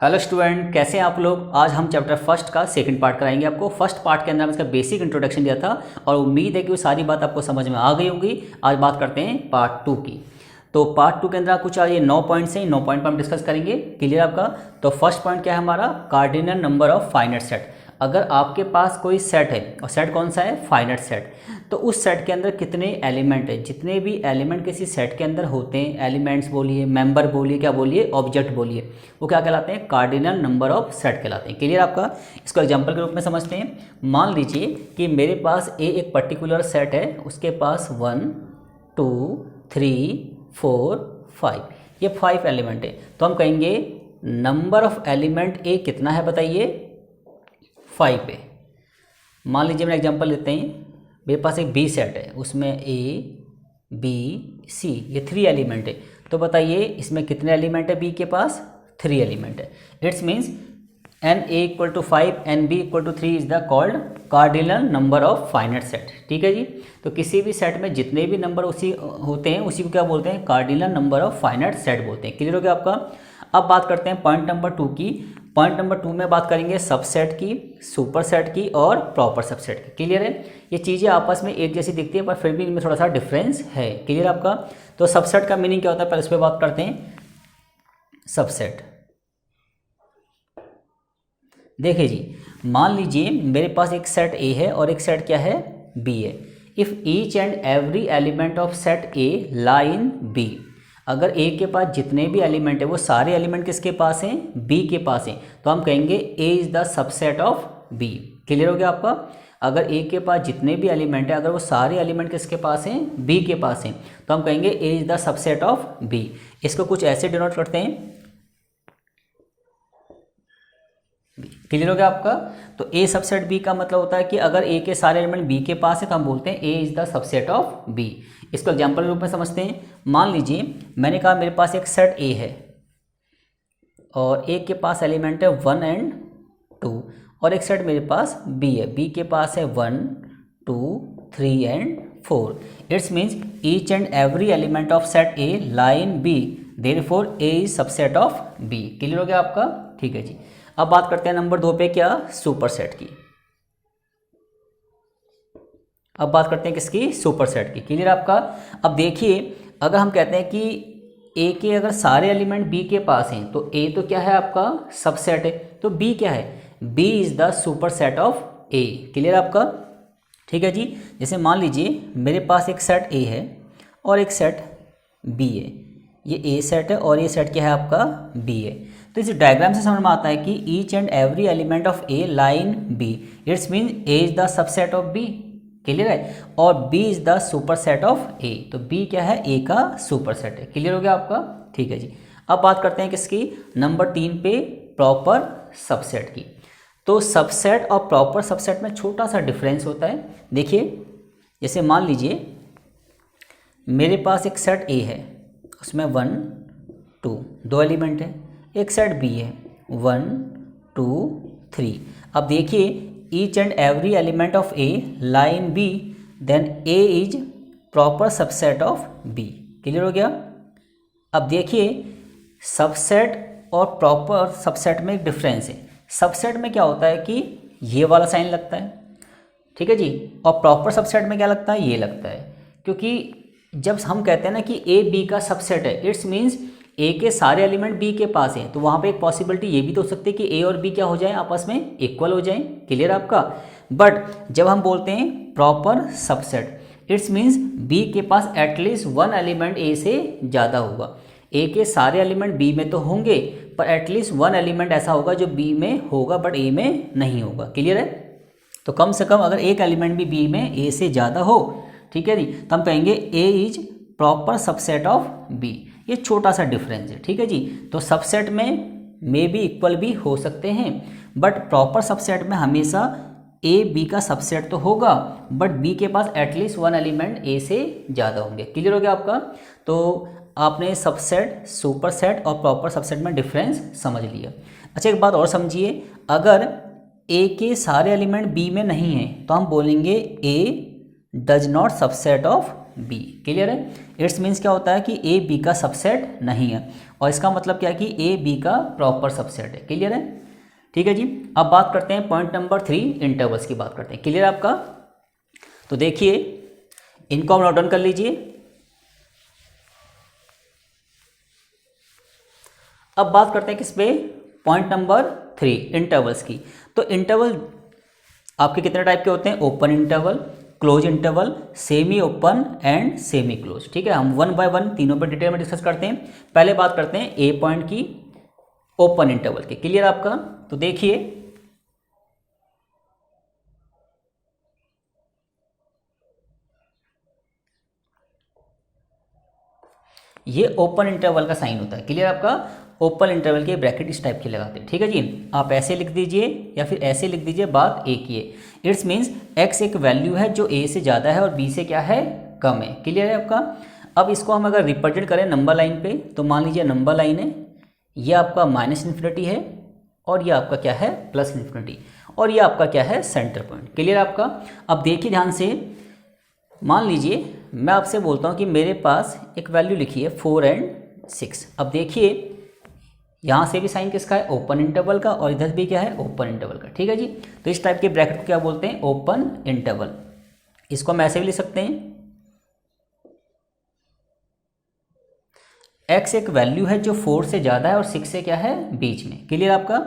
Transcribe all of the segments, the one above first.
Hello student, कैसे हैं आप लोग। आज हम चैप्टर फर्स्ट का सेकंड पार्ट कराएंगे आपको। फर्स्ट पार्ट के अंदर हम इसका बेसिक इंट्रोडक्शन दिया था और उम्मीद है कि वो सारी बात आपको समझ में आ गई होगी। आज बात करते हैं पार्ट टू की। तो पार्ट टू के अंदर कुछ ये 9 पॉइंट्स हैं, 9 पॉइंट पर हम डिस्कस करेंगे। क्लियर आपका। तो फर्स्ट पॉइंट क्या है हमारा, cardinal number of finite set. अगर आपके पास कोई सेट है और सेट कौन सा है, फाइनाइट सेट, तो उस सेट के अंदर कितने एलिमेंट है, जितने भी एलिमेंट किसी सेट के अंदर होते हैं, एलिमेंट्स बोलिए, मेंबर बोलिए, क्या बोलिए, ऑब्जेक्ट बोलिए, वो क्या कहलाते हैं, कार्डिनल नंबर ऑफ सेट कहलाते हैं। क्लियर आपका। इसको एग्जांपल के रूप में समझते हैं। मान लीजिए कि मेरे पास एक पर्टिकुलर सेट है, उसके पास 1 2 3 4 5, ये 5 एलिमेंट है। तो हम कहेंगे नंबर ऑफ एलिमेंट ए कितना है, बताइए, 5 है। मान लीजिए मैं एग्जांपल लेते हैं, मेरे पास एक बी सेट है, उसमें ए बी सी ये 3 एलिमेंट है। तो बताइए इसमें कितने एलिमेंट है, बी के पास 3 एलिमेंट है। It's means n A equal to 5 n B equal to 3 is the called cardinal number of finite set. ठीक है जी। तो किसी भी सेट में जितने भी नंबर उसी होते हैं उसी को क्या बोलते हैं, cardinal number of finite set बोलते हैं। क्लियर हो गया आपका। अब बात करते हैं पॉइंट नंबर 2 की। पॉइंट नंबर 2 में बात करेंगे सबसेट की, सुपरसेट की और प्रॉपर सबसेट की। क्लियर है। ये चीज़ें आपस में एक जैसी दिखती है पर फिर भी इनमें थोड़ा सा डिफरेंस है। क्लियर आपका। तो सबसेट का मीनिंग क्या होता है, पहले इस पर बात करते हैं। सबसेट देखिए जी, मान लीजिए मेरे पास एक सेट ए है और एक सेट क्या है, बी है। If each and every element of set A lie in B, अगर ए के पास जितने भी एलिमेंट है वो सारे एलिमेंट किसके पास हैं, बी के पास हैं, तो हम कहेंगे A is the subset of B. Clear हो गया आपका। अगर ए के पास जितने भी एलिमेंट है, अगर वो सारे एलिमेंट किसके पास हैं, बी के पास हैं, तो हम कहेंगे A is the subset of B. इसको कुछ ऐसे डिनोट करते हैं। क्लियर हो गया आपका। तो ए सबसेट बी का मतलब होता है कि अगर ए के सारे एलिमेंट बी के पास है तो हम बोलते हैं A is the subset of B. इसको एग्जांपल के रूप में समझते हैं। मान लीजिए मैंने कहा मेरे पास एक सेट ए है और ए के पास एलिमेंट है 1 एंड 2 और एक सेट मेरे पास बी है, बी के पास है 1 2 3 and 4। It's means each and every element of set A lie in B, therefore A is subset of B. Clear हो गया आपका। ठीक है जी। अब बात करते हैं नंबर 2 पे, क्या, सुपरसेट की। अब बात करते हैं किसकी, सुपरसेट की। क्लियर आपका। अब देखिए अगर हम कहते हैं कि ए के अगर सारे एलिमेंट बी के पास हैं तो ए तो क्या है आपका, सबसेट है, तो बी क्या है, B is the superset of A. Clear आपका। ठीक है जी। जैसे मान लीजिए मेरे पास एक सेट ए है और एक सेट बी है, ये ए सेट है और ये सेट क्या है आपका, बी है। तो इस डायग्राम से समझ में आता है कि each and every element of A line B, it's mean A is the subset of B. Clear है। और B is the superset of A, तो बी क्या है, ए का सुपरसेट है। क्लियर हो गया आपका। ठीक है जी। अब बात करते हैं किसकी, नंबर 3 पे, प्रॉपर सबसेट की। तो सबसेट और प्रॉपर सबसेट में छोटा सा डिफरेंस होता है। देखिए जैसे मान लीजिए मेरे पास एक सेट ए है, उसमें 1 2 दो एलिमेंट है, एक सेट बी है 1 2 3। अब देखिए each and every element of A lie in B, then A is proper subset of B. Clear हो गया। अब देखिए सबसेट और प्रॉपर सबसेट में एक डिफरेंस है। सबसेट में क्या होता है कि ये वाला साइन लगता है, ठीक है जी, और प्रॉपर सबसेट में क्या लगता है, ये लगता है। क्योंकि जब हम कहते हैं ना कि ए बी का सबसेट है, इट्स मीन्स ए के सारे एलिमेंट बी के पास हैं, तो वहाँ पे एक पॉसिबिलिटी ये भी तो हो सकती है कि ए और बी क्या हो जाए, आपस में इक्वल हो जाएं। क्लियर आपका। बट जब हम बोलते हैं proper subset, it's means B के पास एटलीस्ट 1 एलिमेंट ए से ज़्यादा होगा। ए के सारे एलिमेंट बी में तो होंगे पर एटलीस्ट 1 एलिमेंट ऐसा होगा जो बी में होगा बट ए में नहीं होगा। क्लियर है। तो कम से कम अगर एक एलिमेंट भी बी में ए से ज़्यादा हो, ठीक है जी, तो हम कहेंगे A is proper subset of B. ये छोटा सा डिफरेंस है। ठीक है जी। तो सबसेट में मे भी इक्वल भी हो सकते हैं, बट प्रॉपर सबसेट में हमेशा ए बी का सबसेट तो होगा बट बी के पास एटलीस्ट 1 एलिमेंट ए से ज़्यादा होंगे। क्लियर हो गया आपका। तो आपने सबसेट, सुपरसेट और प्रॉपर सबसेट में डिफरेंस समझ लिया। अच्छा एक बात और समझिए, अगर ए के सारे एलिमेंट बी में नहीं हैं तो हम बोलेंगे A does not subset of B. Clear है। इट्स मीन्स क्या होता है कि ए बी का सबसेट नहीं है। और इसका मतलब क्या है कि ए बी का प्रॉपर सबसेट है। क्लियर है? ठीक है जी। अब बात करते हैं पॉइंट नंबर 3, इंटरवल्स की बात करते हैं। क्लियर आपका? तो देखिए इनको आप नोट डाउन कर लीजिए। अब बात करते हैं किस पे? पॉइंट नंबर 3, इंटरवल्स की। तो इंटरवल आपके कितने टाइप के होते हैं? Open interval, close interval, semi open and semi close. ठीक है, हम वन बाय वन तीनों पर डिटेल में डिस्कस करते हैं। पहले बात करते हैं ए पॉइंट की, ओपन इंटरवल की। क्लियर आपका? तो देखिए ये ओपन इंटरवल का साइन होता है। क्लियर आपका? ओपन इंटरवल के ब्रैकेट इस टाइप के लगाते हैं। ठीक है जी, आप ऐसे लिख दीजिए या फिर ऐसे लिख दीजिए, बात एक ही है। इट्स मीन्स एक्स एक वैल्यू है जो ए से ज़्यादा है और बी से क्या है? कम है। क्लियर है आपका? अब इसको हम अगर रिप्रेजेंट करें नंबर लाइन पे, तो मान लीजिए नंबर लाइन है, ये आपका माइनस इन्फिनिटी है और ये आपका क्या है? प्लस इन्फिनिटी, और ये आपका क्या है? Centre point. क्लियर आपका? अब देखिए ध्यान से, मान लीजिए मैं आपसे बोलता हूँ कि मेरे पास एक वैल्यू लिखी है 4 एंड 6। अब देखिए यहाँ से भी साइन किसका है? ओपन इंटरवल का, और इधर भी क्या है? ओपन इंटरवल का। ठीक है जी, तो इस टाइप के ब्रैकेट को क्या बोलते हैं? Open interval. इसको हम ऐसे भी लिख सकते हैं, x एक वैल्यू है जो 4 से ज़्यादा है और 6 से क्या है? बीच में। क्लियर आपका?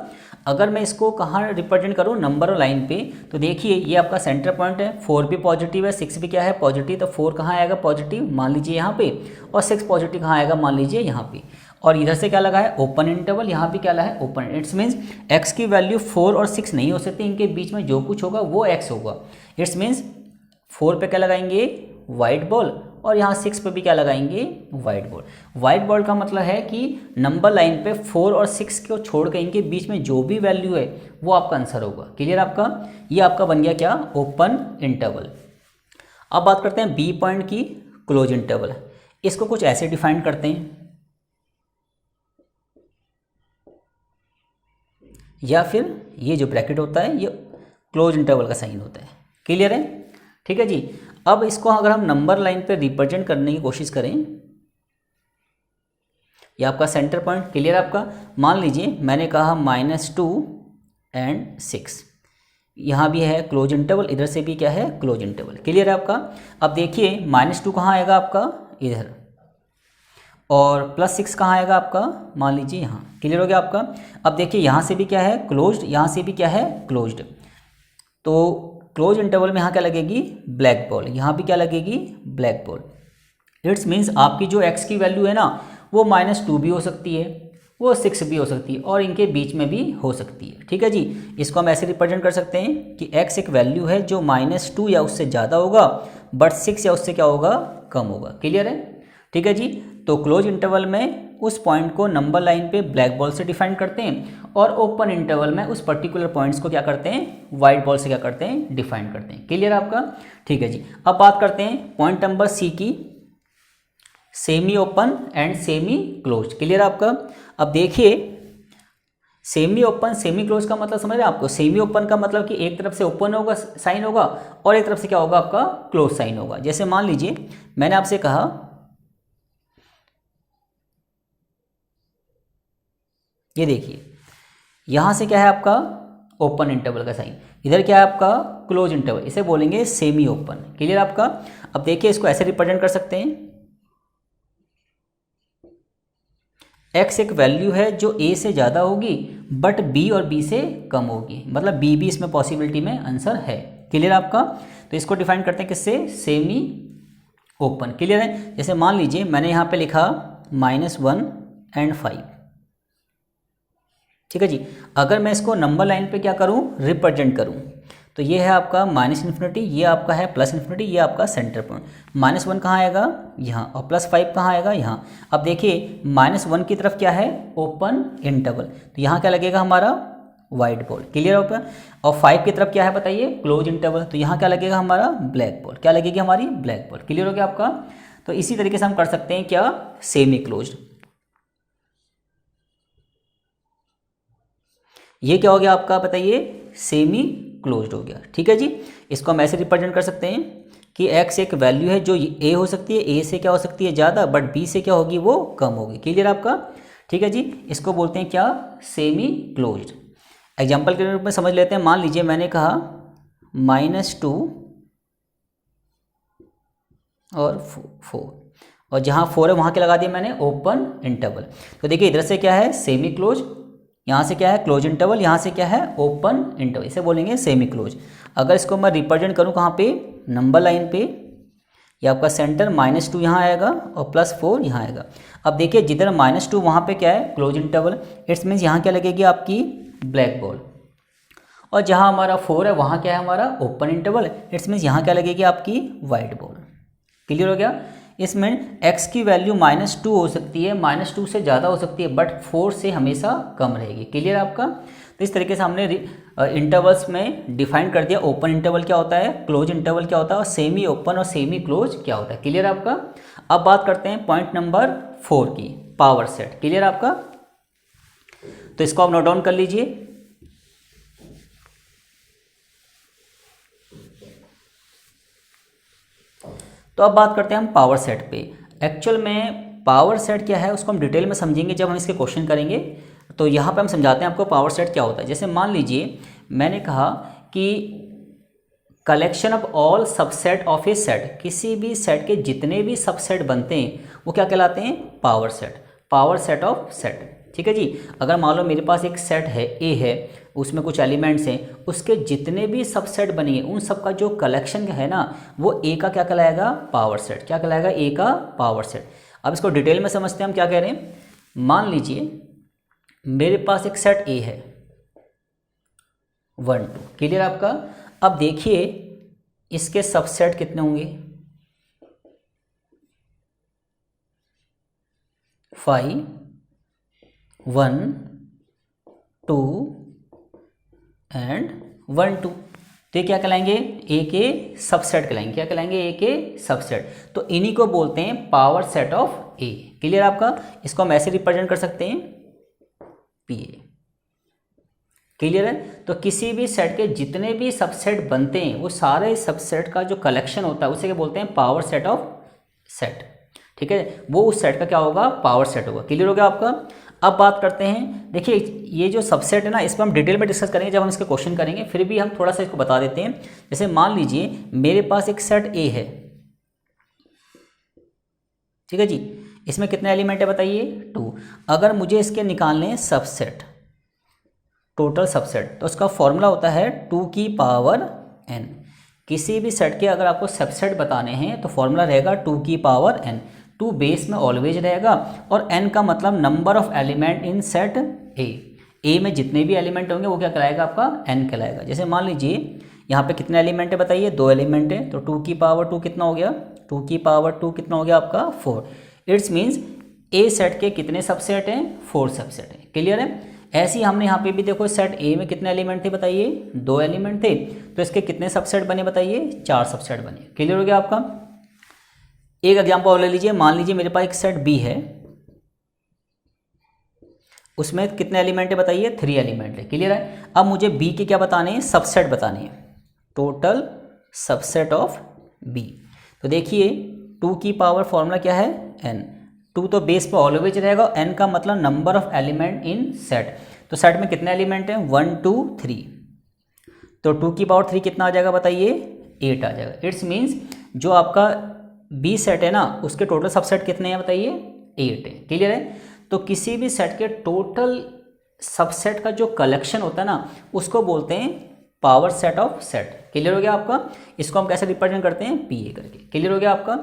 अगर मैं इसको कहाँ रिप्रेजेंट करूँ? नंबर और लाइन पे, तो देखिए ये आपका सेंटर पॉइंट है, 4 भी पॉजिटिव है, 6 भी क्या है? पॉजिटिव। तो 4 कहाँ आएगा? पॉजिटिव, मान लीजिए यहाँ पे, और 6 पॉजिटिव कहाँ आएगा? मान लीजिए यहाँ पे। और इधर से क्या लगा है? ओपन इंटरवल, यहाँ भी क्या लगा है? ओपन। इट्स मीन्स एक्स की वैल्यू 4 और 6 नहीं हो सकती, इनके बीच में जो कुछ होगा वो एक्स होगा। इट्स मीन्स 4 पे क्या लगाएंगे? वाइट बॉल, और यहाँ 6 पे भी क्या लगाएंगे? White ball. वाइट बॉल का मतलब है कि नंबर लाइन पे 4 और 6 को छोड़ के इनके बीच में जो भी वैल्यू है वो आपका आंसर होगा। क्लियर आपका? ये आपका बन गया क्या? Open interval. अब बात करते हैं बी पॉइंट की, क्लोज इंटरवल। इसको कुछ ऐसे डिफाइन करते हैं, या फिर ये जो ब्रैकेट होता है ये क्लोज इंटरवल का साइन होता है। क्लियर है? ठीक है जी। अब इसको अगर हम नंबर लाइन पे रिप्रेजेंट करने की कोशिश करें, ये आपका सेंटर पॉइंट। क्लियर आपका? मान लीजिए मैंने कहा -2 एंड 6, यहाँ भी है क्लोज इंटरवल, इधर से भी क्या है? Close interval. क्लियर है आपका? अब देखिए -2 कहाँ आएगा आपका? इधर, और +6 कहाँ आएगा आपका? मान लीजिए यहाँ। क्लियर हो गया आपका? अब देखिए यहाँ से भी क्या है? क्लोज्ड, यहाँ से भी क्या है? क्लोज्ड। तो क्लोज इंटरवल में यहाँ क्या लगेगी? Black ball. यहाँ भी क्या लगेगी? Black ball. इट्स मीन्स आपकी जो x की वैल्यू है ना, वो -2 भी हो सकती है, वो 6 भी हो सकती है, और इनके बीच में भी हो सकती है। ठीक है जी, इसको हम ऐसे रिप्रेजेंट कर सकते हैं कि x एक वैल्यू है जो -2 या उससे ज़्यादा होगा, बट 6 या उससे क्या होगा? कम होगा। क्लियर है? ठीक है जी। तो क्लोज इंटरवल में उस पॉइंट को नंबर लाइन पे ब्लैक बॉल से डिफाइन करते हैं, और ओपन इंटरवल में उस पर्टिकुलर पॉइंट्स को क्या करते हैं? वाइट बॉल से क्या करते हैं? डिफाइन करते हैं। क्लियर आपका? ठीक है जी। अब बात करते हैं पॉइंट नंबर सी की, semi open and semi close. Clear आपका? अब देखिए सेमी ओपन सेमी क्लोज का मतलब समझ रहे हैं आपको? सेमी ओपन का मतलब कि एक तरफ से ओपन होगा साइन होगा, और एक तरफ से क्या होगा? आपका क्लोज साइन होगा। जैसे मान लीजिए मैंने आपसे कहा ये देखिए यहाँ से क्या है आपका? ओपन इंटरवल का साइन, इधर क्या है आपका? क्लोज इंटरवल, इसे बोलेंगे सेमी ओपन। क्लियर आपका? अब देखिए इसको ऐसे रिप्रेजेंट कर सकते हैं, x एक वैल्यू है जो a से ज़्यादा होगी बट b और b से कम होगी, मतलब b भी इसमें पॉसिबिलिटी में आंसर है। क्लियर आपका? तो इसको डिफाइन करते हैं किससे? Semi open. क्लियर है? जैसे मान लीजिए मैंने यहाँ पे लिखा -1 एंड 5। ठीक है जी। अगर मैं इसको नंबर लाइन पे क्या करूं? रिप्रेजेंट करूं, तो ये है आपका -∞, ये आपका है +∞, ये आपका सेंटर पॉइंट। -1 कहाँ आएगा? यहाँ, और +5 कहाँ आएगा? यहाँ। अब देखिए -1 की तरफ क्या है? ओपन इंटरवल, तो यहाँ क्या लगेगा हमारा? White ball. क्लियर होगा? और 5 की तरफ क्या है बताइए? क्लोज इंटरवल, तो यहाँ क्या लगेगा हमारा? Black ball. क्या लगेगी हमारी? Black ball. क्लियर हो गया आपका? तो इसी तरीके से हम कर सकते हैं क्या? Semi closed. ये क्या हो गया आपका बताइए? सेमी क्लोज्ड हो गया। ठीक है जी। इसको हम ऐसे रिप्रेजेंट कर सकते हैं कि x एक वैल्यू है जो a हो सकती है, a से क्या हो सकती है? ज़्यादा, बट b से क्या होगी? वो कम होगी। क्लियर आपका? ठीक है जी, इसको बोलते हैं क्या, सेमी क्लोज्ड। एग्जाम्पल के रूप में समझ लेते हैं, मान लीजिए मैंने कहा -2 और 4, और जहाँ 4 है वहाँ क्या लगा दिया मैंने, ओपन इंटरवल। तो देखिए इधर से क्या है सेमी क्लोज, यहाँ से क्या है क्लोज इंटरवल, यहाँ से क्या है ओपन इंटरवल, इसे बोलेंगे सेमी क्लोज। अगर इसको मैं रिप्रेजेंट करूँ कहाँ पे, नंबर लाइन पे, ये आपका सेंटर -2 यहाँ आएगा और +4 यहाँ आएगा। अब देखिए जिधर -2 वहाँ पे क्या है क्लोज इंटरवल, इट्स मीन्स यहाँ क्या लगेगी आपकी ब्लैक बॉल, और जहाँ हमारा 4 है वहाँ क्या है हमारा ओपन इंटरवल, इट्स मीन्स यहाँ क्या लगेगी आपकी वाइट बॉल। क्लियर हो गया। इसमें x की वैल्यू -2 हो सकती है, -2 से ज़्यादा हो सकती है, बट 4 से हमेशा कम रहेगी। क्लियर आपका। तो इस तरीके से हमने इंटरवल्स में डिफाइन कर दिया, ओपन इंटरवल क्या होता है, क्लोज इंटरवल क्या होता है, और सेमी ओपन और सेमी क्लोज क्या होता है। क्लियर आपका। अब बात करते हैं पॉइंट नंबर 4 की, पावर सेट। क्लियर आपका। तो इसको आप नोट डाउन कर लीजिए। तो अब बात करते हैं हम पावर सेट पे। एक्चुअल में पावर सेट क्या है उसको हम डिटेल में समझेंगे जब हम इसके क्वेश्चन करेंगे। तो यहाँ पे हम समझाते हैं आपको पावर सेट क्या होता है। जैसे मान लीजिए मैंने कहा कि collection of all subset of A set, किसी भी सेट के जितने भी सबसेट बनते हैं वो क्या कहलाते हैं, power set, power set of set. ठीक है जी। अगर मान लो मेरे पास एक सेट है ए है, उसमें कुछ एलिमेंट्स हैं, उसके जितने भी सबसेट बनेंगे उन सब का जो कलेक्शन है ना वो ए का क्या कहलाएगा, पावर सेट। क्या कहलाएगा, ए का पावर सेट। अब इसको डिटेल में समझते हैं हम क्या कह रहे हैं। मान लीजिए मेरे पास एक सेट ए है 1 2। क्लियर आपका। अब देखिए इसके सबसेट कितने होंगे, 5 1 2 एंड 1 2। तो ये क्या कहलाएंगे, ए के सबसेट कहलाएंगे। क्या कहलाएंगे, ए के सबसेट। तो इन्हीं को बोलते हैं power set of A. Clear आपका। इसको हम ऐसे रिप्रेजेंट कर सकते हैं पी ए। क्लियर है। तो किसी भी सेट के जितने भी सबसेट बनते हैं वो सारे सबसेट का जो कलेक्शन होता है उसे क्या बोलते हैं, पावर सेट ऑफ सेट। ठीक है, वो उस सेट का क्या होगा, पावर सेट होगा। क्लियर हो गया आपका। अब बात करते हैं, देखिए ये जो सबसेट है ना इस पर हम डिटेल में डिस्कस करेंगे जब हम इसके क्वेश्चन करेंगे, फिर भी हम थोड़ा सा इसको बता देते हैं। जैसे मान लीजिए मेरे पास एक सेट ए है, ठीक है जी, इसमें कितने एलिमेंट है बताइए, 2। अगर मुझे इसके निकालने हैं सबसेट, टोटल सबसेट, तो उसका फॉर्मूला होता है 2 की पावर n। किसी भी सेट के अगर आपको सबसेट बताने हैं तो फॉर्मूला रहेगा 2 की पावर n। 2 बेस में ऑलवेज रहेगा और n का मतलब number of element in set ए में जितने भी एलिमेंट होंगे वो क्या कहलाएगा, आपका n कहलाएगा। जैसे मान लीजिए यहाँ पे कितने एलिमेंट है बताइए, 2 एलिमेंट है, तो 2 की पावर 2 कितना हो गया, 2 की पावर 2 कितना हो गया आपका 4। इट्स मीन्स ए सेट के कितने सबसेट हैं, 4 सबसेट हैं। क्लियर है। ऐसे ही हमने यहाँ पे भी देखो सेट ए में कितने एलिमेंट थे बताइए, 2 एलिमेंट थे, तो इसके कितने सबसेट बने बताइए, 4 सबसेट बने। क्लियर हो गया आपका। एक एग्जांपल और ले लीजिए। मान लीजिए मेरे पास एक सेट बी है, उसमें कितने एलिमेंट है बताइए, 3 एलिमेंट है। क्लियर है। अब मुझे बी के क्या बताने हैं, सबसेट बताने हैं, टोटल सबसेट ऑफ बी। तो देखिए 2 की पावर फॉर्मूला क्या है, n। 2 तो बेस पे ऑलवेज रहेगा, n का मतलब number of element in set. तो सेट में कितने एलिमेंट हैं, 1 2 3। तो 2 की पावर 3 कितना आ जाएगा बताइए, 8 आ जाएगा। इट्स मीन्स जो आपका बी सेट है ना उसके टोटल सबसेट कितने हैं बताइए, 8 है। क्लियर है। तो किसी भी सेट के टोटल सबसेट का जो कलेक्शन होता है ना उसको बोलते हैं power set of set. Clear हो गया आपका। इसको हम कैसे रिप्रेजेंट करते हैं, पी ए करके। क्लियर हो गया आपका।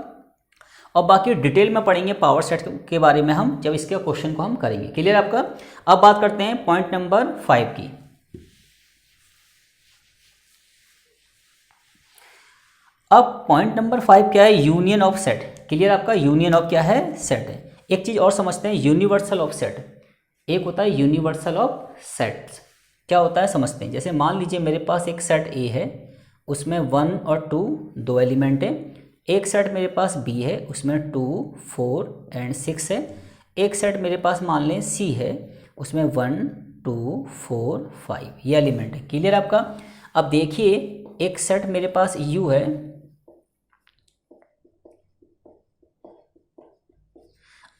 और बाकी डिटेल में पढ़ेंगे पावर सेट के बारे में हम जब इसके क्वेश्चन को हम करेंगे। क्लियर आपका। अब बात करते हैं पॉइंट नंबर 5 की। अब पॉइंट नंबर 5 क्या है, यूनियन ऑफ सेट। क्लियर आपका। यूनियन ऑफ क्या है, सेट है। एक चीज और समझते हैं, यूनिवर्सल ऑफ सेट। एक होता है यूनिवर्सल ऑफ सेट्स, क्या होता है समझते हैं। जैसे मान लीजिए मेरे पास एक सेट ए है, उसमें 1 और 2 2 एलिमेंट है। एक सेट मेरे पास बी है, उसमें 2 4 एंड 6 है। एक सेट मेरे पास मान लें सी है, उसमें 1 2 4 5 ये एलिमेंट है। क्लियर आपका। अब देखिए एक सेट मेरे पास यू है।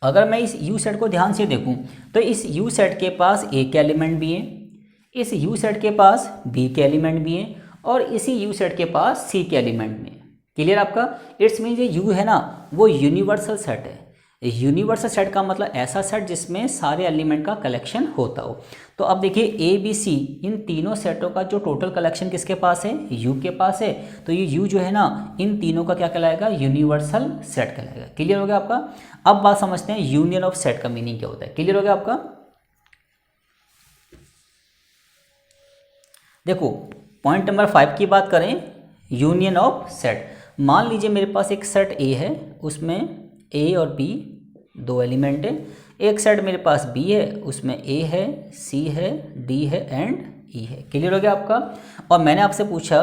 अगर मैं इस यू सेट को ध्यान से देखूं तो इस यू सेट के पास ए के एलिमेंट भी हैं, इस यू सेट के पास बी के एलिमेंट भी हैं और इसी यू सेट के पास सी के एलिमेंट भी हैं। क्लियर आपका? इट्स मीन ये यू है ना वो यूनिवर्सल सेट है। यूनिवर्सल सेट का मतलब ऐसा सेट जिसमें सारे एलिमेंट का कलेक्शन होता हो। तो अब देखिए ए बी सी इन तीनों सेटों का जो टोटल कलेक्शन किसके पास है? यू के पास है। तो ये यू जो है ना इन तीनों का क्या कहलाएगा? यूनिवर्सल सेट कहलाएगा। क्लियर हो गया आपका? अब बात समझते हैं यूनियन ऑफ सेट का मीनिंग क्या होता है। क्लियर हो गया आपका? देखो पॉइंट नंबर 5 की बात करें, यूनियन ऑफ सेट। मान लीजिए मेरे पास एक सेट ए है, उसमें ए और बी दो एलिमेंट है। एक सेट मेरे पास बी है, उसमें ए है, सी है, डी है एंड ई है। क्लियर हो गया आपका? और मैंने आपसे पूछा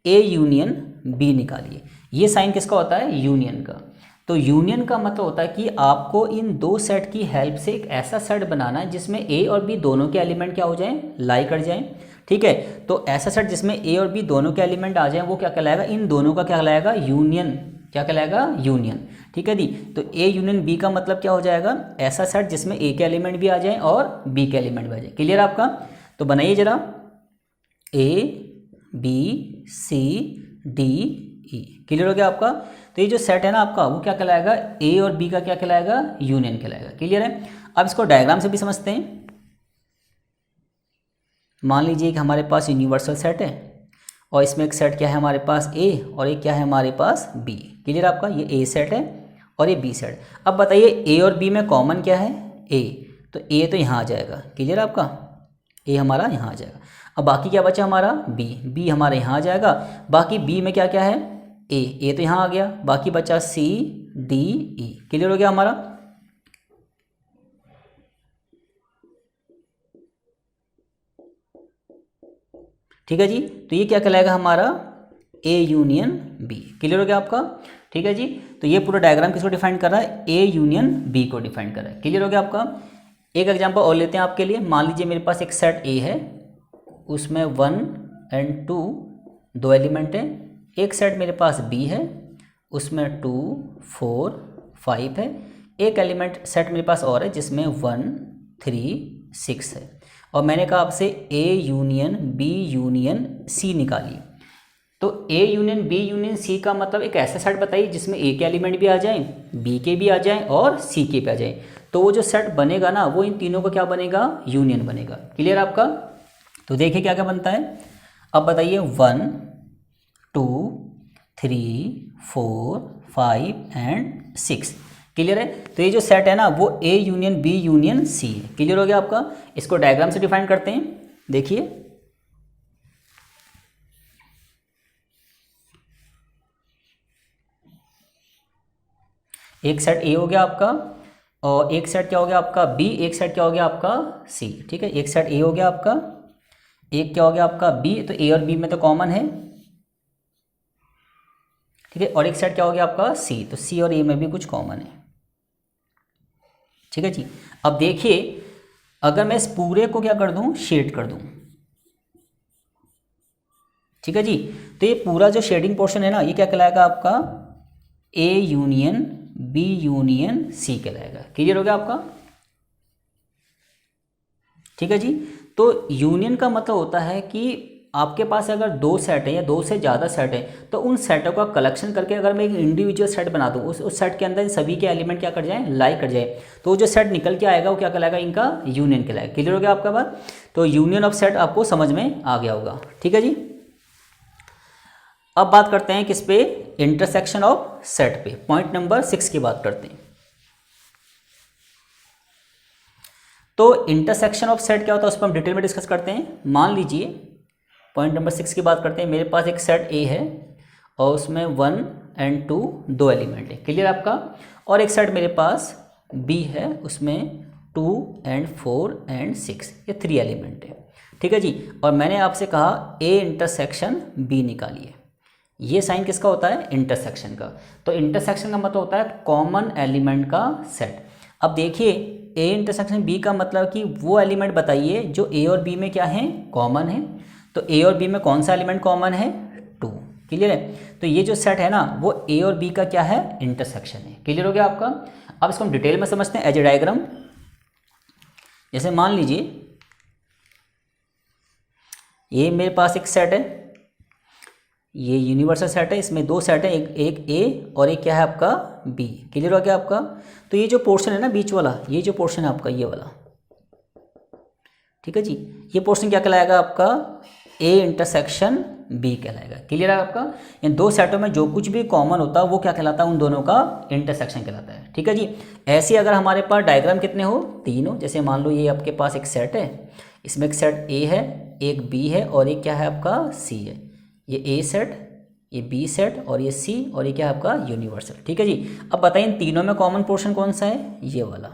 ए यूनियन बी निकालिए। ये साइन किसका होता है? यूनियन का। तो यूनियन का मतलब होता है कि आपको इन दो सेट की हेल्प से एक ऐसा सेट बनाना है जिसमें ए और बी दोनों के एलिमेंट क्या हो जाएं? लाई कर जाएं। ठीक है, तो ऐसा सेट जिसमें ए और बी दोनों के एलिमेंट आ जाएं वो क्या कहलाएगा? इन दोनों का क्या कहलाएगा? यूनियन। क्या कहलाएगा? यूनियन। ठीक है जी। तो ए यूनियन बी का मतलब क्या हो जाएगा? ऐसा सेट जिसमें ए के एलिमेंट भी आ जाएं और बी के एलिमेंट भी आ जाए। क्लियर आपका? तो बनाइए जरा, A B C D E. Clear हो गया आपका? तो ये जो सेट है ना आपका वो क्या कहलाएगा? ए और बी का क्या कहलाएगा? यूनियन कहलाएगा। क्लियर है? अब इसको डायग्राम से भी समझते हैं। मान लीजिए कि हमारे पास यूनिवर्सल सेट है और इसमें एक सेट क्या है हमारे पास? ए और एक क्या है हमारे पास? बी। क्लियर आपका? ये ए सेट है और ये बी सेट। अब बताइए ए और बी में कॉमन क्या है? ए। तो ए तो यहाँ आ जाएगा। क्लियर आपका? ए हमारा यहाँ आ जाएगा। अब बाकी क्या बचा हमारा? बी। बी हमारा यहाँ आ जाएगा। बाकी बी में क्या क्या है? ए। ए तो यहाँ आ गया। बाकी बचा सी डी ई। क्लियर हो गया हमारा? ठीक है जी। तो ये क्या कहलाएगा हमारा? ए यूनियन बी। क्लियर हो गया आपका? ठीक है जी। तो ये पूरा डायग्राम किसको डिफाइन कर रहा है? ए यूनियन बी को डिफाइन कर रहा है। क्लियर हो गया आपका? एक एग्जांपल और लेते हैं आपके लिए। मान लीजिए मेरे पास एक सेट ए है, उसमें 1 एंड 2 दो एलिमेंट है। एक सेट मेरे पास बी है, उसमें 2 4 5 है। एक एलिमेंट सेट मेरे पास और है जिसमें 1 3 6 है। और मैंने कहा आपसे A union B union C निकालिए। तो A union B union C का मतलब एक ऐसा सेट बताइए जिसमें ए के एलिमेंट भी आ जाएं, बी के भी आ जाएं और सी के भी आ जाएं। तो वो जो सेट बनेगा ना वो इन तीनों का क्या बनेगा? यूनियन बनेगा। क्लियर आपका? तो देखिए क्या क्या बनता है। अब बताइए 1 2 3 4 5 एंड 6। क्लियर है? तो ये जो सेट है ना वो A union B union C है। क्लियर हो गया आपका? इसको डायग्राम से डिफाइन करते हैं। देखिए एक सेट ए हो गया आपका और एक सेट क्या हो गया आपका? बी। एक सेट क्या हो गया आपका? सी। ठीक है, एक सेट ए हो गया आपका, एक क्या हो गया आपका? बी। तो ए और बी में तो कॉमन है। ठीक है, और एक सेट क्या हो गया आपका? सी। तो सी और ए में भी कुछ कॉमन है। ठीक है जी। अब देखिए अगर मैं इस पूरे को क्या कर दूं? शेड कर दूं। ठीक है जी। तो ये पूरा जो शेडिंग पोर्शन है ना ये क्या कहलाएगा आपका? A union B union C कहलाएगा। क्लियर हो गया आपका? ठीक है जी। तो यूनियन का मतलब होता है कि आपके पास अगर दो सेट है या दो से ज़्यादा सेट है तो उन सेटों का कलेक्शन करके अगर मैं एक इंडिविजुअल सेट बना दूँ उस सेट के अंदर सभी के एलिमेंट क्या कर जाएं? लाई कर जाए। तो वो जो सेट निकल के आएगा वो क्या कहलाएगा? इनका यूनियन कहलाएगा। क्लियर हो गया आपका बात? तो यूनियन ऑफ सेट आपको समझ में आ गया होगा। ठीक है जी। अब बात करते हैं किस पे? इंटरसेक्शन ऑफ सेट पे। पॉइंट नंबर 6 की बात करते हैं। तो इंटरसेक्शन ऑफ सेट क्या होता है उस पर हम डिटेल में डिस्कस करते हैं। मान लीजिए पॉइंट नंबर 6 की बात करते हैं। मेरे पास एक सेट ए है और उसमें 1 एंड 2 दो एलिमेंट है। क्लियर आपका? और एक सेट मेरे पास बी है, उसमें 2 एंड 4 एंड 6 ये 3 एलिमेंट है। ठीक है जी। और मैंने आपसे कहा ए इंटरसेक्शन बी निकालिए। ये साइन किसका होता है? इंटरसेक्शन का। तो इंटरसेक्शन का मतलब होता है कॉमन एलिमेंट का सेट। अब देखिए ए इंटरसेक्शन बी का मतलब कि वो एलिमेंट बताइए जो ए और बी में क्या है? कॉमन है। तो ए और बी में कौन सा एलिमेंट कॉमन है? 2। क्लियर है? तो ये जो सेट है ना वो ए और बी का क्या है? इंटरसेक्शन है। क्लियर हो गया आपका? अब इसको हम डिटेल में समझते हैं एज ए डायग्राम। जैसे मान लीजिए ये मेरे पास एक सेट है, ये यूनिवर्सल सेट है, इसमें दो सेट है, एक ए और एक क्या है आपका बी। क्लियर हो गया आपका। तो ये जो पोर्शन है ना बीच वाला, ये जो पोर्शन है आपका ये वाला, ठीक है जी, ये पोर्शन क्या कहलाएगा आपका ए इंटरसेक्शन बी कहलाएगा। क्लियर है आपका। इन दो सेटों में जो कुछ भी कॉमन होता है वो क्या कहलाता है, उन दोनों का इंटरसेक्शन कहलाता है। ठीक है जी। ऐसे अगर हमारे पास डायग्राम कितने हो, तीन हो, जैसे मान लो ये आपके पास एक सेट है, इसमें एक सेट ए है, एक बी है और एक क्या है आपका सी है। ये ए सेट, ये बी सेट और ये सी और ये क्या है आपका यूनिवर्सल। ठीक है जी। अब बताइए इन तीनों में कॉमन पोर्शन कौन सा है, ये वाला।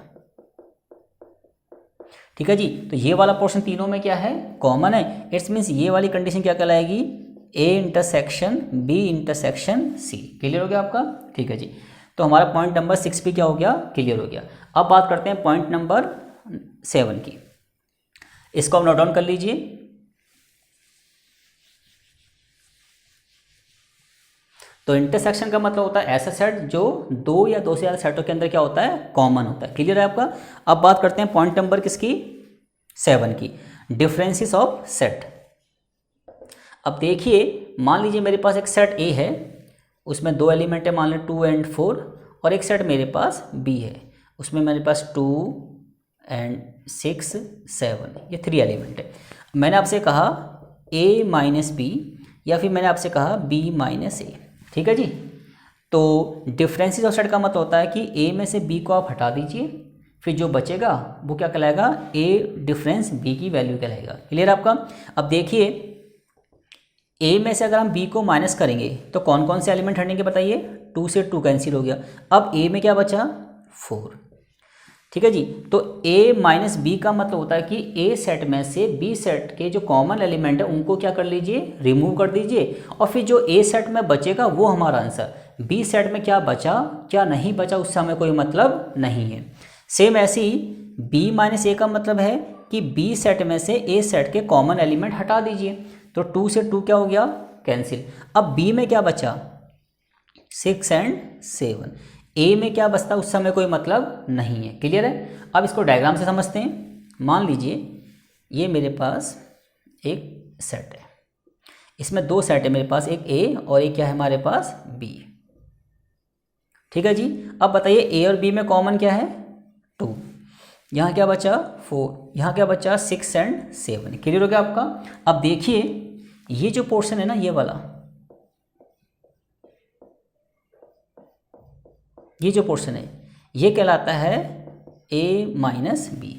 ठीक है जी। तो ये वाला पोर्शन तीनों में क्या है, कॉमन है। इट्स मीन्स ये वाली कंडीशन क्या कहलाएगी, A intersection B intersection C. Clear हो गया आपका। ठीक है जी। तो हमारा पॉइंट नंबर 6 भी क्या हो गया, क्लियर हो गया। अब बात करते हैं पॉइंट नंबर 7 की। इसको आप नोट डाउन कर लीजिए। तो इंटरसेक्शन का मतलब होता है ऐसा सेट जो दो या दो से ज़्यादा सेटों के अंदर क्या होता है, कॉमन होता है। क्लियर है आपका। अब बात करते हैं पॉइंट नंबर किसकी, 7 की, डिफरेंसेस ऑफ सेट। अब देखिए मान लीजिए मेरे पास एक सेट ए है, उसमें दो एलिमेंट है, मान लें 2 और 4, और एक सेट मेरे पास बी है, उसमें मेरे पास 2 और 6, 7, ये 3 एलिमेंट है। मैंने आपसे कहा a माइनस बी या फिर मैंने आपसे कहा b माइनस ए। ठीक है जी। तो डिफरेंसेस ऑफ सेट का मतलब होता है कि a में से b को आप हटा दीजिए, फिर जो बचेगा वो क्या कहलाएगा, a डिफरेंस b की वैल्यू कहलाएगा। क्लियर आपका। अब देखिए a में से अगर हम b को माइनस करेंगे तो कौन कौन से एलिमेंट हटेंगे बताइए, 2 से 2 कैंसिल हो गया। अब a में क्या बचा, 4। ठीक है जी। तो a माइनस बी का मतलब होता है कि a सेट में से b सेट के जो कॉमन एलिमेंट है उनको क्या कर लीजिए, रिमूव कर दीजिए, और फिर जो a सेट में बचेगा वो हमारा आंसर। b सेट में क्या बचा क्या नहीं बचा उससे हमें कोई मतलब नहीं है। सेम ऐसे ही b माइनस ए का मतलब है कि b सेट में से a सेट के कॉमन एलिमेंट हटा दीजिए, तो 2 से 2 क्या हो गया, कैंसिल। अब b में क्या बचा, 6 और 7। ए में क्या बचता उस समय कोई मतलब नहीं है। क्लियर है। अब इसको डायग्राम से समझते हैं। मान लीजिए ये मेरे पास एक सेट है, इसमें दो सेट है मेरे पास, एक ए और एक क्या है हमारे पास बी। ठीक है जी। अब बताइए ए और बी में कॉमन क्या है, 2। यहाँ क्या बचा, 4। यहाँ क्या बचा, 6 और 7। क्लियर हो गया आपका। अब देखिए ये जो पोर्शन है ना, ये वाला, ये जो पोर्शन है ये कहलाता है a माइनस बी।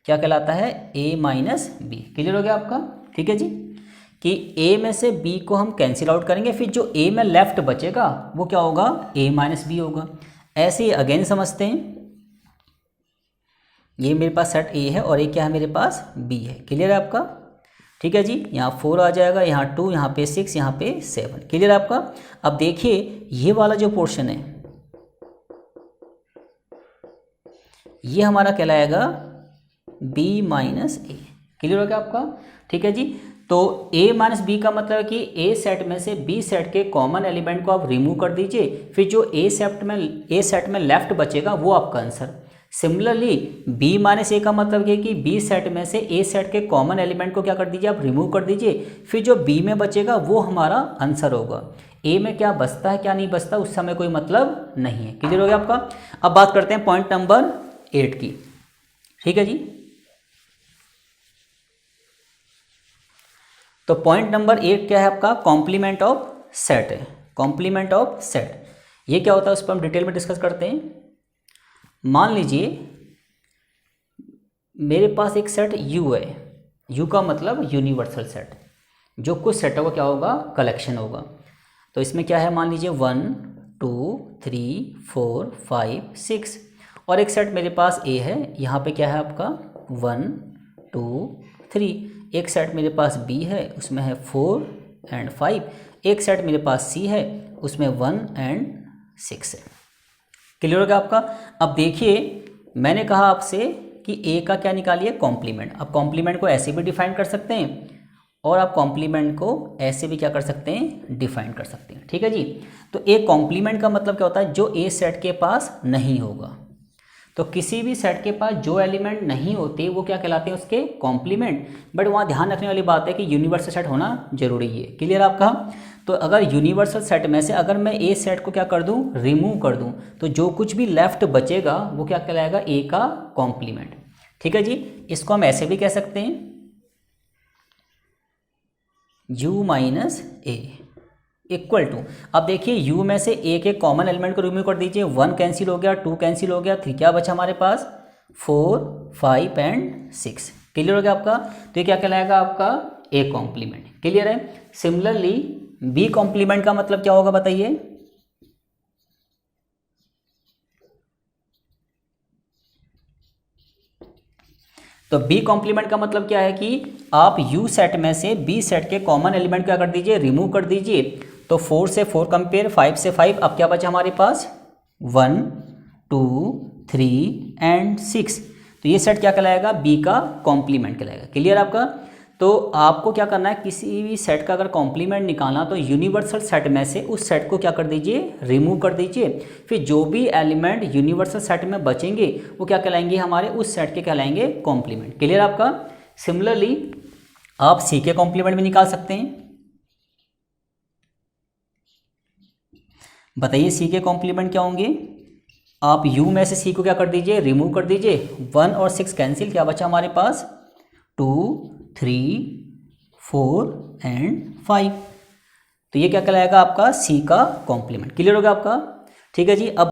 क्या कहलाता है, a माइनस बी। क्लियर हो गया आपका। ठीक है जी। कि a में से b को हम कैंसिल आउट करेंगे, फिर जो a में लेफ्ट बचेगा वो क्या होगा, a माइनस बी होगा। ऐसे ही अगेन समझते हैं, ये मेरे पास सेट a है और एक क्या है मेरे पास b है। क्लियर है आपका। ठीक है जी। यहाँ 4 आ जाएगा, यहाँ 2, यहाँ पे 6, यहाँ पे 7। क्लियर है आपका। अब देखिए ये वाला जो पोर्शन है ये हमारा कहलाएगा b माइनस ए। क्लियर हो गया आपका। ठीक है जी। तो a माइनस बी का मतलब है कि a सेट में से b सेट के कॉमन एलिमेंट को आप रिमूव कर दीजिए, फिर जो a सेट में लेफ्ट बचेगा वो आपका आंसर। सिमिलरली b माइनस ए का मतलब है कि b सेट में से a सेट के कॉमन एलिमेंट को क्या कर दीजिए, आप रिमूव कर दीजिए, फिर जो b में बचेगा वो हमारा आंसर होगा। a में क्या बचता है क्या नहीं बचता उस समय कोई मतलब नहीं है। क्लियर हो गया आपका। अब बात करते हैं पॉइंट नंबर 8 की। ठीक है जी। तो पॉइंट नंबर 8 क्या है आपका, कॉम्प्लीमेंट ऑफ सेट है। कॉम्प्लीमेंट ऑफ सेट ये क्या होता है उस पर हम डिटेल में डिस्कस करते हैं। मान लीजिए मेरे पास एक सेट U है, U का मतलब यूनिवर्सल सेट, जो कुछ सेटों का क्या होगा, कलेक्शन होगा। तो इसमें क्या है, मान लीजिए 1 2 3 4 5 6, और एक सेट मेरे पास A है, यहाँ पे क्या है आपका 1 2 3। एक सेट मेरे पास B है, उसमें है 4 और 5। एक सेट मेरे पास C है, उसमें 1 और 6 है। क्लियर हो गया आपका। अब देखिए मैंने कहा आपसे कि A का क्या निकालिए, कॉम्प्लीमेंट। अब कॉम्प्लीमेंट को ऐसे भी डिफाइन कर सकते हैं और आप कॉम्प्लीमेंट को ऐसे भी क्या कर सकते हैं, डिफाइन कर सकते हैं। ठीक है जी। तो ए कॉम्प्लीमेंट का मतलब क्या होता है, जो ए सेट के पास नहीं होगा। तो किसी भी सेट के पास जो एलिमेंट नहीं होते वो क्या कहलाते हैं, उसके कॉम्प्लीमेंट। बट वहाँ ध्यान रखने वाली बात है कि यूनिवर्सल सेट होना जरूरी है। क्लियर आपका। तो अगर यूनिवर्सल सेट में से अगर मैं ए सेट को क्या कर दूं, रिमूव कर दूं, तो जो कुछ भी लेफ्ट बचेगा वो क्या कहलाएगा, ए का कॉम्प्लीमेंट। ठीक है जी। इसको हम ऐसे भी कह सकते हैं u minus A equal to, अब देखिए u में से ए के कॉमन एलिमेंट को रिमूव कर दीजिए, 1 कैंसिल हो गया, 2 कैंसिल हो गया, 3 क्या बचा हमारे पास, 4, 5 एंड 6। क्लियर हो गया आपका। तो ये क्या कहलाएगा आपका ए कॉम्प्लीमेंट। क्लियर है। सिमिलरली बी कॉम्प्लीमेंट का मतलब क्या होगा बताइए। तो बी कॉम्प्लीमेंट का मतलब क्या है कि आप यू सेट में से बी सेट के कॉमन एलिमेंट क्या कर दीजिए, रिमूव कर दीजिए। तो 4 से 4 कंपेयर, 5 से 5, अब क्या बचा हमारे पास, 1, 2, 3 एंड 6। तो ये सेट क्या कहलाएगा, बी का कॉम्प्लीमेंट कहलाएगा। क्लियर आपका। तो आपको क्या करना है, किसी भी सेट का अगर कॉम्प्लीमेंट निकालना तो यूनिवर्सल सेट में से उस सेट को क्या कर दीजिए, रिमूव कर दीजिए। फिर जो भी एलिमेंट यूनिवर्सल सेट में बचेंगे वो क्या कहलाएंगे, हमारे उस सेट के कहलाएंगे कॉम्प्लीमेंट। क्लियर आपका। सिमिलरली आप सी के कॉम्प्लीमेंट भी निकाल सकते हैं। बताइए सी के कॉम्प्लीमेंट क्या होंगे। आप u में से c को क्या कर दीजिए, रिमूव कर दीजिए, 1 और 6 कैंसिल, क्या बचा हमारे पास, 2, 3, 4 एंड 5। तो ये क्या कहलाएगा आपका सी का कॉम्प्लीमेंट। क्लियर हो गया आपका। ठीक है जी। अब